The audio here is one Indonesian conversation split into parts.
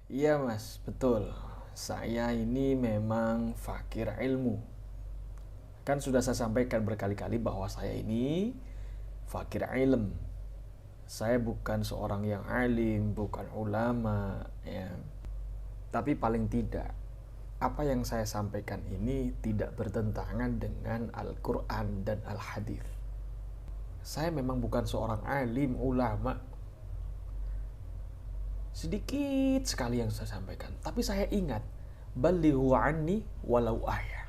Iya mas, betul. Saya ini memang fakir ilmu. Kan sudah saya sampaikan berkali-kali bahwa saya ini fakir ilm. Saya bukan seorang yang alim, bukan ulama, ya. Tapi paling tidak, apa yang saya sampaikan ini tidak bertentangan dengan Al-Quran dan Al-Hadis. Saya memang bukan seorang alim, ulama. Sedikit sekali yang saya sampaikan. Tapi saya ingat, balighu anni walau ayah.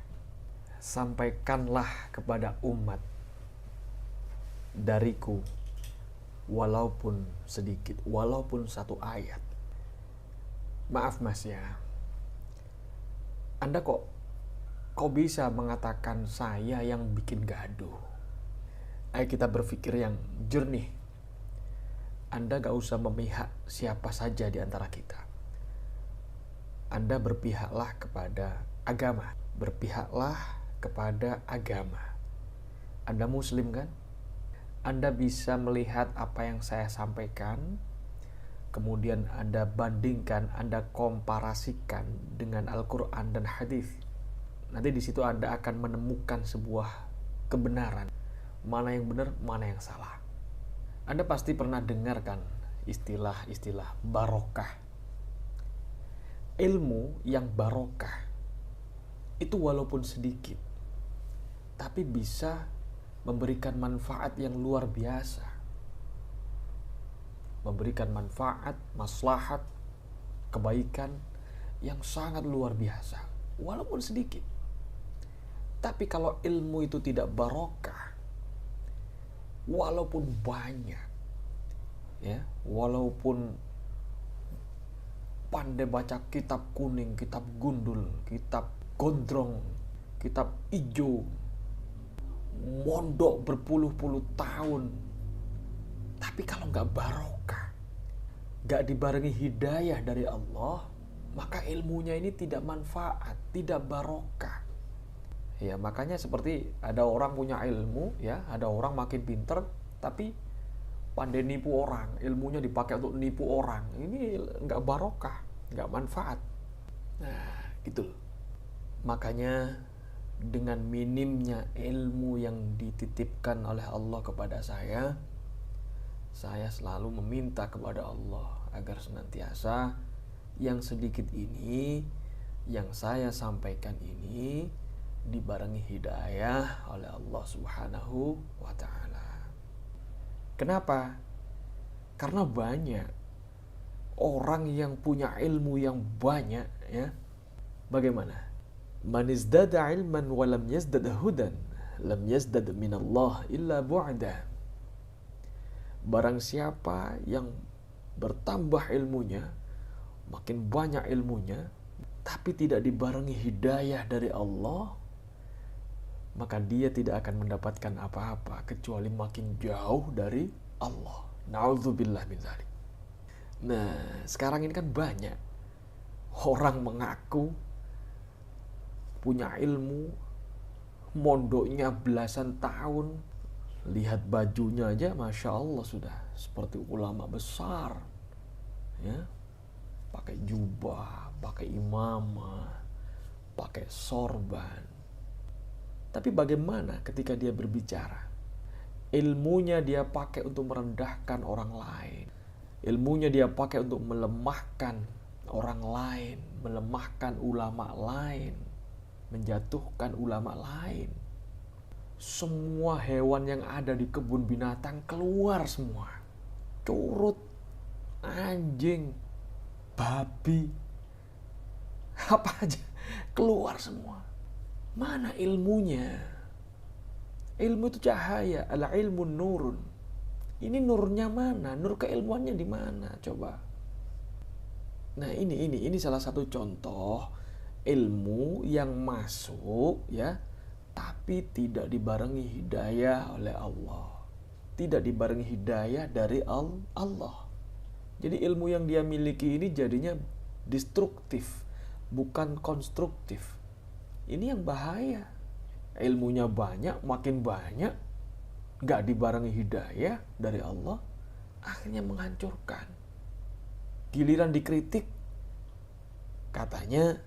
Sampaikanlah kepada umat dariku walaupun sedikit, walaupun satu ayat. Maaf mas ya, Anda kok bisa mengatakan saya yang bikin gaduh? Ayo kita berpikir yang jernih. Anda gak usah memihak siapa saja di antara kita. Anda berpihaklah kepada agama. Berpihaklah kepada agama. Anda muslim kan? Anda bisa melihat apa yang saya sampaikan, kemudian Anda bandingkan, Anda komparasikan dengan Al-Quran dan Hadis. Nanti di situ Anda akan menemukan sebuah kebenaran. Mana yang benar, mana yang salah. Anda pasti pernah dengarkan istilah-istilah barokah. Ilmu yang barokah itu walaupun sedikit, tapi bisa memberikan manfaat yang luar biasa. Memberikan manfaat, maslahat, kebaikan yang sangat luar biasa, walaupun sedikit. Tapi kalau ilmu itu tidak barokah, walaupun banyak, ya, walaupun pandai baca kitab kuning, kitab gundul, kitab gondrong, kitab ijo, mondok berpuluh-puluh tahun, tapi kalau nggak barokah, nggak dibarengi hidayah dari Allah, maka ilmunya ini tidak manfaat, tidak barokah. Ya, makanya seperti ada orang punya ilmu, ya, ada orang makin pinter, tapi pandai nipu orang, ilmunya dipakai untuk nipu orang. Ini nggak barokah, nggak manfaat. Nah, gitu loh. Makanya dengan minimnya ilmu yang dititipkan oleh Allah kepada saya selalu meminta kepada Allah agar senantiasa yang sedikit ini, yang saya sampaikan ini dibarengi hidayah oleh Allah Subhanahu wa ta'ala. Kenapa? Karena banyak orang yang punya ilmu yang banyak, ya. Bagaimana? Man izdada ilman wa lam yazdad hudan, lam yazdad minallah illa bu'da. Barang siapa yang bertambah ilmunya, makin banyak ilmunya, tapi tidak dibarengi hidayah dari Allah, maka dia tidak akan mendapatkan apa-apa kecuali makin jauh dari Allah. Na'udzubillah min dzalik. Nah, sekarang ini kan banyak orang mengaku punya ilmu, mondoknya belasan tahun, lihat bajunya aja, masya Allah sudah seperti ulama besar, ya, pakai jubah, pakai imamah, pakai sorban. Tapi bagaimana ketika dia berbicara? Ilmunya dia pakai untuk merendahkan orang lain. Ilmunya dia pakai untuk melemahkan orang lain, melemahkan ulama lain, menjatuhkan ulama lain. Semua hewan yang ada di kebun binatang keluar semua. Curut, anjing, babi, apa aja keluar semua. Mana ilmunya? Ilmu itu cahaya, ala ilmu nurun. Ini nurnya mana? Nur keilmuannya di mana? Coba. Nah, ini salah satu contoh ilmu yang masuk, ya, tapi tidak dibarengi hidayah oleh Allah. Tidak dibarengi hidayah dari Allah. Jadi ilmu yang dia miliki ini jadinya destruktif, bukan konstruktif. Ini yang bahaya. Ilmunya banyak, makin banyak, gak dibarengi hidayah dari Allah, akhirnya menghancurkan. Giliran dikritik, Katanya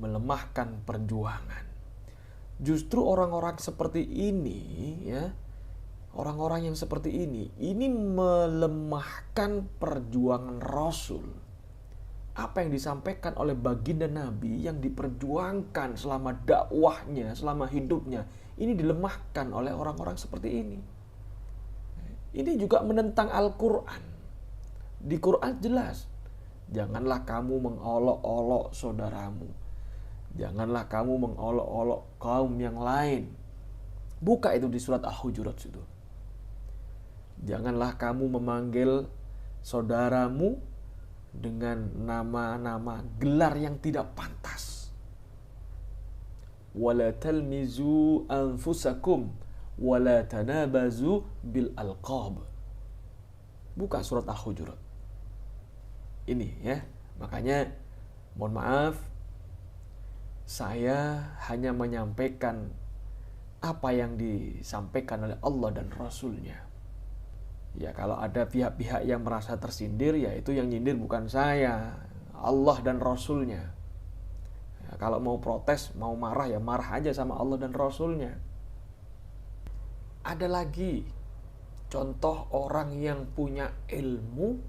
melemahkan perjuangan. Justru orang-orang seperti ini, ya, orang-orang yang seperti ini melemahkan perjuangan Rasul. Apa yang disampaikan oleh baginda Nabi yang diperjuangkan selama dakwahnya, selama hidupnya, ini dilemahkan oleh orang-orang seperti ini. Ini juga menentang Al-Quran. Di Quran jelas, janganlah kamu mengolok-olok saudaramu. Janganlah kamu mengolok-olok kaum yang lain. Buka itu di surat Al-Hujurat situ. Janganlah kamu memanggil saudaramu dengan nama-nama gelar yang tidak pantas. Wala talmizu anfusakum wala tanabazu bil alqab. Buka surat Al-Hujurat. Ini ya. Makanya mohon maaf, saya hanya menyampaikan apa yang disampaikan oleh Allah dan Rasulnya. Ya, kalau ada pihak-pihak yang merasa tersindir, ya itu yang nyindir bukan saya, Allah dan Rasulnya. Ya, kalau mau protes, mau marah, ya marah aja sama Allah dan Rasulnya. Ada lagi contoh orang yang punya ilmu,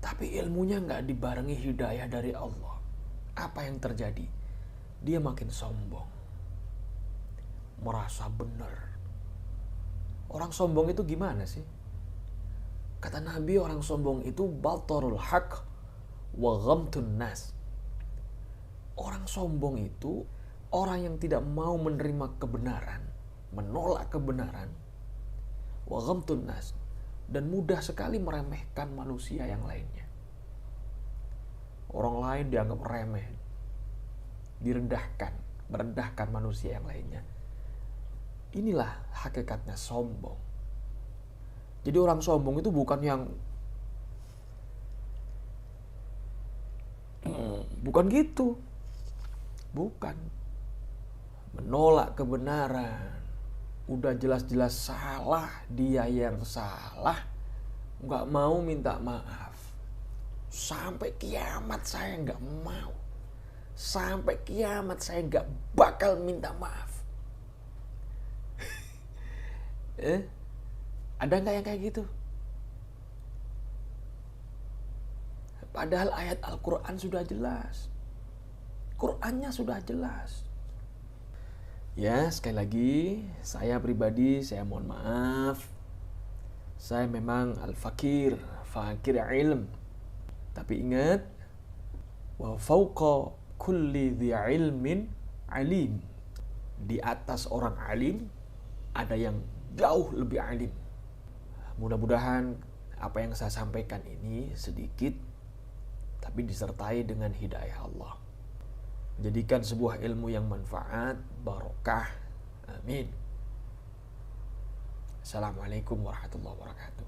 tapi ilmunya nggak dibarengi hidayah dari Allah. Apa yang terjadi? Dia makin sombong, merasa benar. Orang sombong itu gimana sih? Kata Nabi, orang sombong itu batarul haq wa ghamtun nas. Orang sombong itu orang yang tidak mau menerima kebenaran, menolak kebenaran, wa ghamtun nas, dan mudah sekali meremehkan manusia yang lainnya. Orang lain dianggap remeh, direndahkan, merendahkan manusia yang lainnya. Inilah hakikatnya sombong. Jadi orang sombong itu bukan yang bukan gitu. Bukan. Menolak kebenaran. Udah jelas-jelas salah, dia yang salah, nggak mau minta maaf. Sampai kiamat saya nggak mau. Sampai kiamat saya nggak bakal minta maaf. Ada nggak yang kayak gitu? Padahal ayat Al-Quran sudah jelas. Qurannya sudah jelas. Ya, sekali lagi, saya pribadi, saya mohon maaf. Saya memang al-fakir, fakir ilm. Tapi ingat, wa fauqa kulli dhi ilmin alim. Di atas orang alim, ada yang jauh lebih alim. Mudah-mudahan apa yang saya sampaikan ini sedikit, tapi disertai dengan hidayah Allah. Menjadikan sebuah ilmu yang manfaat, barokah. Amin. Assalamualaikum warahmatullahi wabarakatuh.